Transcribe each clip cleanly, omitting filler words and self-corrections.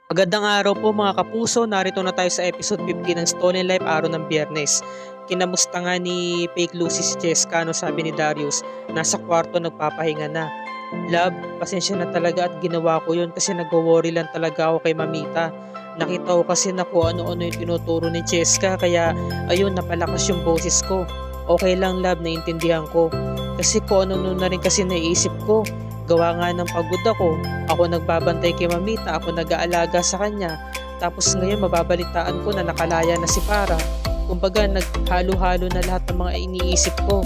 Magandang araw po mga kapuso, narito na tayo sa episode 50 ng Stolen Life araw ng Biyernes. Kinamusta nga ni Fake Lucy si Cheska, sabi ni Darius, nasa kwarto nagpapahinga na. Love, pasensya na talaga at ginawa ko yun kasi nag-worry lang talaga ako kay Mamita. Nakita ko kasi na kung ano-ano yung tinuturo ni Cheska kaya ayun napalakas yung boses ko. Okay lang love, naiintindihan ko. Kasi kung ano na rin kasi naisip ko. Gawa nga ng pagod ako nagbabantay kay Mamita, ako nag-aalaga sa kanya. Tapos ngayon mababalitaan ko na nakalaya na si Para. Kumbaga naghalo-halo na lahat ng mga iniisip ko.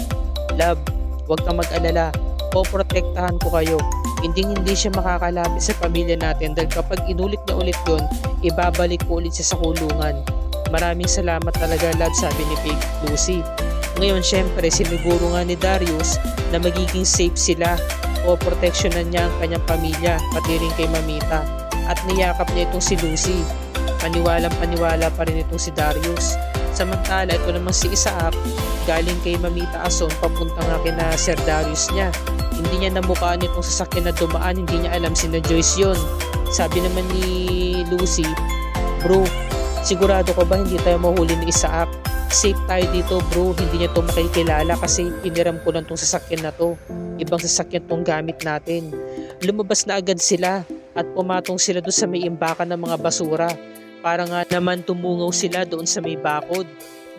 Love, huwag kang mag-alala. Poprotektahan ko kayo. Hindi siya makakalapit sa pamilya natin dahil kapag inulit niya ulit yun, ibabalik ko ulit siya sa kulungan. Maraming salamat talaga love, sabi ni Fake Lucy. Ngayon syempre siniguro nga ni Darius na magiging safe sila o proteksyonan niya ang kanyang pamilya, pati rin kay Mamita. At niyakap niya itong si Lucy. Paniwalang-paniwala pa rin itong si Darius. Samantala, ito naman si Isaac, galing kay Mamita Ason, papunta nga kina Sir Darius niya. Hindi niya namukhaan itong sasakyan na dumaan, hindi niya alam sina Joyce yun. Sabi naman ni Lucy, bro, sigurado ko ba hindi tayo mahuli ni Isaac? Safe tayo dito bro, hindi niya to makikilala kasi hiniram ko lang tong sasakyan na to. Ibang sasakyan tong gamit natin. Lumabas na agad sila at pumatong sila doon sa may imbakan ng mga basura. Para nga naman tumungaw sila doon sa may bakod.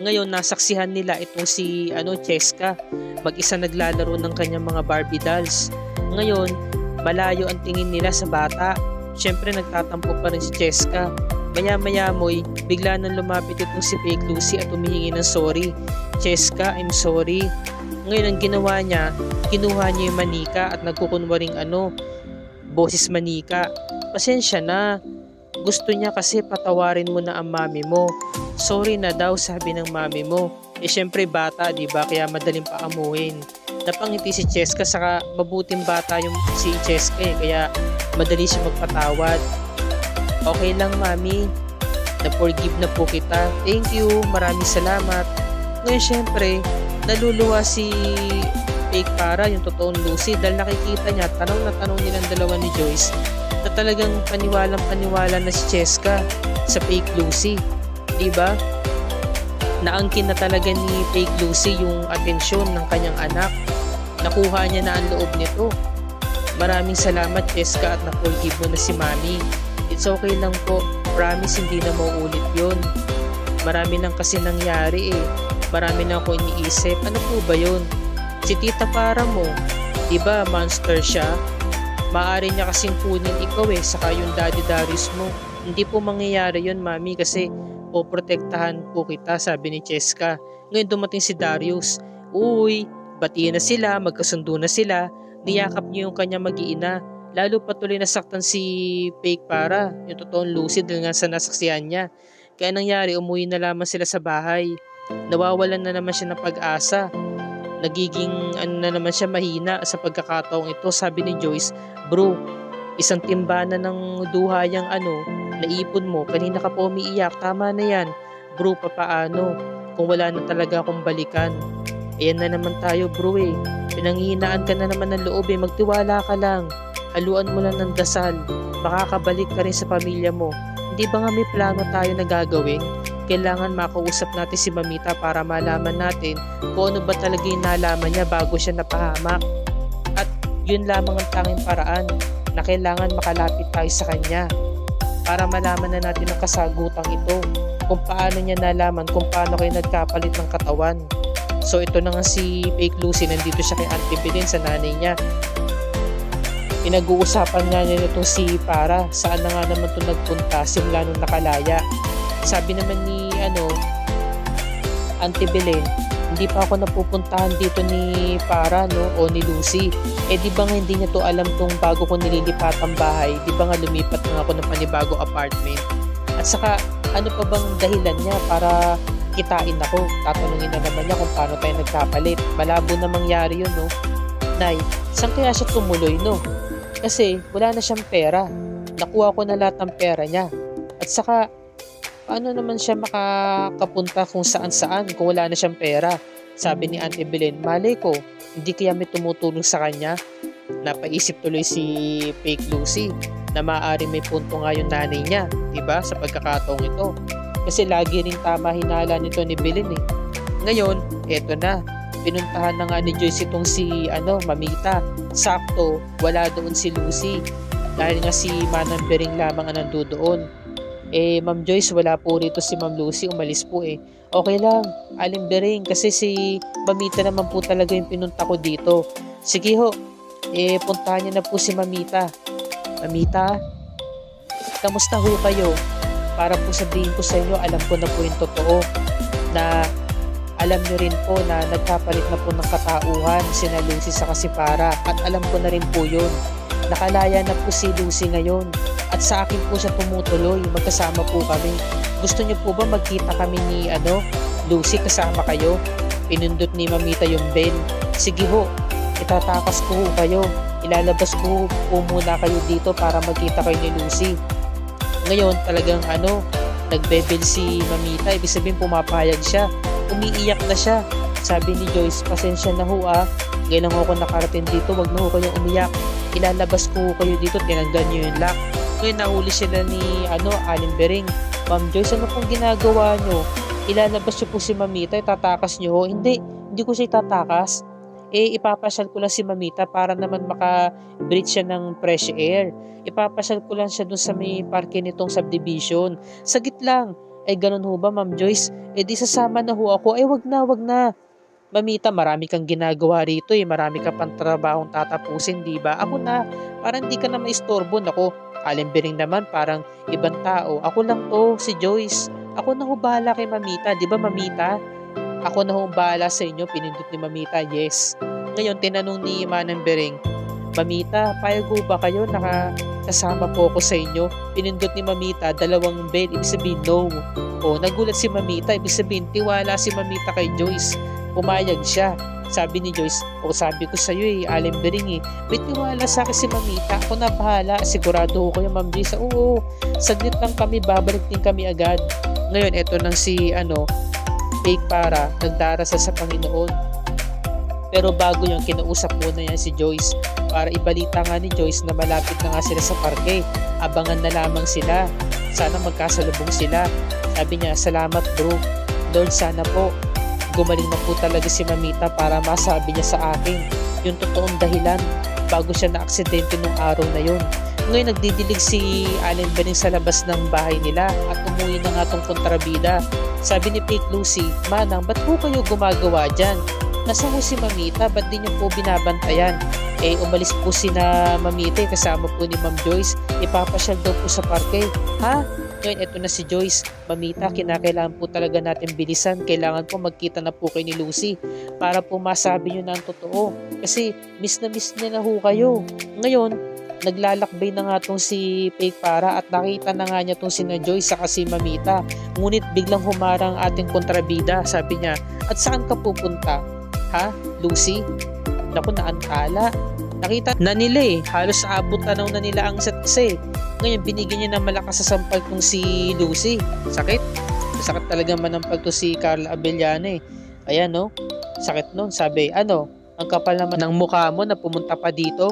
Ngayon nasaksihan nila itong si Cheska. Mag-isa naglalaro ng kanyang mga Barbie dolls. Ngayon, malayo ang tingin nila sa bata. Siyempre nagtatampo pa rin si Cheska. Maya-maya mo'y bigla nang lumapit itong si Fake Lucy at humihingi ng sorry. Cheska, I'm sorry. Ngayon ang ginawa niya, kinuha niya yung manika at nagkukunwaring boses manika. Pasensya na. Gusto niya kasi patawarin mo na ang mami mo. Sorry na daw, sabi ng mami mo. Syempre bata, diba? Kaya madaling paamuhin. Napangiti si Cheska, saka mabuting bata yung si Cheska kaya madali siya magpatawad. Okay lang mami, na-forgive na po kita. Thank you, maraming salamat. Ngayon syempre, naluluwa si Fake Para, yung totoong Lucy, dahil nakikita niya, tanong na tanong nilang dalawa ni Joyce, na talagang paniwalang-paniwala na si Cheska sa Fake Lucy. Diba? Naangkin na talaga ni Fake Lucy yung atensyon ng kanyang anak. Nakuha niya na ang loob nito. Maraming salamat Cheska at na-forgive mo na si mami. It's okay lang po. Promise hindi na mauulit yun. Marami nang kasi nangyari Marami na ako iniisip. Ano po ba yun? Si Tita Para mo, diba monster siya? Maaari niya kasing kunin ikaw saka yung Daddy Darius mo. Hindi po mangyayari yun mami kasi poprotektahan po kita, sabi ni Cheska. Ngayon dumating si Darius. Uy, batiin na sila, magkasundo na sila. Niyakap niyo yung kanya mag-iina. Lalo patuloy nasaktan si Fake Para, yung totoong Lucy dahil nga sa nasaksihan niya. Kaya nangyari, umuwi na lamang sila sa bahay. Nawawalan na naman siya ng pag-asa. Nagiging na naman siya mahina sa pagkakataong ito. Sabi ni Joyce, bro, isang timba na ng duhayang naipon mo. Kanina ka po umiiyak, tama na yan. Bro, papaano? Kung wala na talaga akong balikan. Ayan na naman tayo bro Pinanghihinaan ka na naman ng loob magtiwala ka lang. Haluan mo lang ng dasal, makakabalik ka rin sa pamilya mo. Hindi ba nga may plano tayo na gagawin? Kailangan makausap natin si Mamita para malaman natin kung ano ba talaga yung nalaman niya bago siya napahamak. At yun lamang ang tanging paraan na kailangan makalapit tayo sa kanya para malaman na natin ang kasagutang ito kung paano niya nalaman kung paano kayo nagkapalit ng katawan. So ito na nga si Fake Lucy, nandito siya kay Auntie Belen sa nanay niya. Pinag-uusapan nga nila itong si Para, saan na nga naman ito nagpunta simula nung nakalaya. Sabi naman ni Auntie Belen, hindi pa ako napupuntahan dito ni Para o ni Lucy. Di ba nga hindi niya to alam tong bago ko nililipat ang bahay, di ba nga lumipat nga ako ng panibagong apartment. At saka ano pa bang dahilan niya para kitain ako? Tatanungin na naman niya kung paano tayo nagkapalit. Malabo na mangyari yun Nay, saan kaya siya tumuloy Kasi wala na siyang pera. Nakuha ko na lahat ng pera niya. At saka, paano naman siya makakapunta kung saan-saan kung wala na siyang pera? Sabi ni Auntie Belen, malay ko, hindi kaya may tumutulong sa kanya? Napaisip tuloy si Fake Lucy. na maaari may punto nga yung nanay niya, diba? Sa pagkakataong ito. Kasi lagi rin tama hinala nito ni Belen eh. Ngayon, eto na. Pinuntahan na nga ni Joyce itong si Mamita. Sakto, wala doon si Lucy. Dahil nga si Manang Bering lamang ang nandoon. Ma'am Joyce, wala po rito si Ma'am Lucy. Umalis po eh. Okay lang, Aling Bering. Kasi si Mamita naman po talaga yung pinunta ko dito. Sige ho, puntahan niya na po si Mamita. Mamita, kamusta ho kayo? Para po sabihin ko sa inyo, alam ko na po yung totoo na alam nyo rin po na nagkapalit na po ng katauhan sina Lucy sa Kasipara at alam ko na rin po yun. Nakalaya na po si Lucy ngayon at sa akin po siya tumutuloy, magkasama po kami. Gusto nyo po ba magkita kami ni Lucy kasama kayo? Pinindot ni Mamita yung bell. Sige ho, itatakas ko ho kayo. Ilalabas ko po muna kayo dito para magkita kayo ni Lucy. Ngayon talagang nagbebel si Mamita, ibig sabihin pumapayag siya. Umiiyak na siya. Sabi ni Joyce, pasensya na ho ngayon lang ako nakarating dito, wag na ho kayong umiyak. Ilalabas ko ho kayo dito, tinanggal niyo yung lock. Ngayon nahuli sila ni Aling Bering. Ma'am Joyce, ano pong ginagawa nyo? Ilalabas niyo po si Mamita, itatakas niyo ho. Hindi ko siya itatakas. Ipapasyal ko lang si Mamita para naman maka-breathe siya ng fresh air. Ipapasyal ko lang siya dun sa may parke nitong subdivision. Sagit lang. Ganun ho ba, Ma'am Joyce? Di sasama na ho ako. Wag na. Mamita, marami kang ginagawa rito Marami ka pang trabahong tatapusin, di ba? Ako na, parang hindi ka na maistorbo. Ako, Aling Bering naman, parang ibang tao. Ako lang to, si Joyce. Ako na ho bahala kay Mamita, di ba Mamita? Ako na ho bahala sa inyo, pinindot ni Mamita, yes. Ngayon, tinanong ni Manang Bering, Mamita, payag ho ba kayo? Nakasama po ako sa inyo. Pinindot ni Mamita, 2 bell, ibig sabihin no. Nagulat si Mamita, ibig sabihin tiwala si Mamita kay Joyce. Pumayag siya. Sabi ni Joyce, sabi ko sa iyo Aling Bering may tiwala sa akin si Mamita. Ako na bahala, sigurado ko kayo Ma'am Joyce. Oo, saglit lang kami, babalik din kami agad. Ngayon, eto nang si Fake Para, nagdarasal sa Panginoon. Pero bago yung kinausap muna yan si Joyce para ibalita nga ni Joyce na malapit na nga sila sa parke. Abangan na lamang sila. Sana magkasalubong sila. Sabi niya, salamat bro. Lord, sana po gumaling na po talaga si Mamita para masabi niya sa akin yung totoong dahilan bago siya na-aksidente nung araw na yun. Ngayon nagdidilig si Aling Bering sa labas ng bahay nila at umuwi na nga tong kontrabida. Sabi ni Fake Lucy, Manang, ba't po kayo gumagawa dyan? Nasaan po si Mamita? Ba't di niyo po binabantayan? Umalis po si na Mamita kasama po ni Ma'am Joyce. Ipapasyal daw po sa parke. Ha? Ngayon, eto na si Joyce. Mamita, kinakailangan po talaga natin bilisan. Kailangan po magkita na po kayo ni Lucy para po masabi nyo na ang totoo. Kasi miss niya na ho kayo. Ngayon, naglalakbay na nga tong si Fake Para at nakita na nga niya tong si na Joyce saka si Mamita. Ngunit biglang humarang ating kontrabida. Sabi niya, at saan ka pupunta? Ha? Lucy? Naku, naantala. Nakita na nila halos abot tanaw na nila ang isa't isa Ngayon, binigyan niya ng malakas sa sampal kung si Lucy. Sakit. Sakit talaga manampal to si Carla Abellana Ayan sakit nun. Sabi, ang kapal naman ng mukha mo na pumunta pa dito.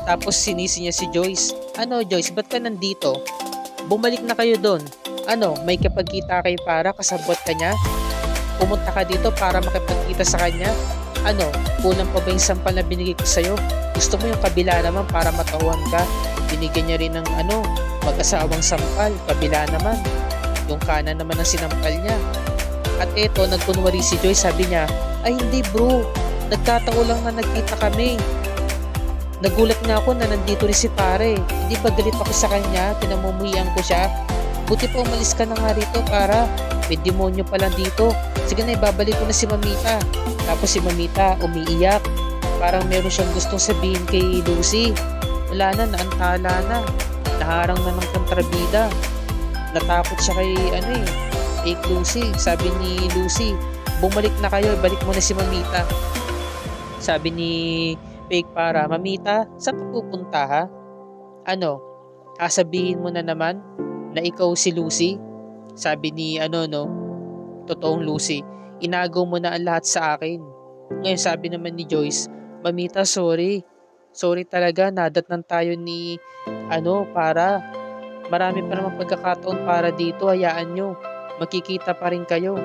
Tapos sinisi niya si Joyce. Joyce, ba't ka nandito? Bumalik na kayo doon. May kapagkita kay Para, kasabot ka niya? Pumunta ka dito para makipagkita sa kanya? Kulang pa ba yung sampal na binigay ko sa'yo? Gusto mo yung kabila naman para matauhan ka? Binigyan niya rin ng mag-asawang sampal, kabila naman. Yung kanan naman ang sinampal niya. At eto, nagkunwari si Joyce, sabi niya, ay hindi bro, nagkataon lang na nagkita kami. Nagulat nga ako na nandito rin si Pare. Hindi ba galit ako sa kanya? Pinamumuhian ko siya. Buti pa umalis ka na nga rito para may demonyo pa lang dito. Sige na, ibabalik ko na si Mamita. Tapos si Mamita umiiyak. Parang meron siyang gustong sabihin kay Lucy. Wala na, naantala na. Naharang na ng kontrabida. Natakot siya kay kay Lucy. Sabi ni Lucy, bumalik na kayo, balik mo na si Mamita. Sabi ni Fake Para, Mamita, saan ka pupunta ha? Sasabihin mo na naman na ikaw si Lucy? Sabi ni totoong Lucy, inagaw mo na ang lahat sa akin. Ngayon sabi naman ni Joyce, Mamita, sorry. Sorry talaga, nadatnan tayo ni para marami pa naman pagkakataon para dito, hayaan nyo. Magkikita pa rin kayo.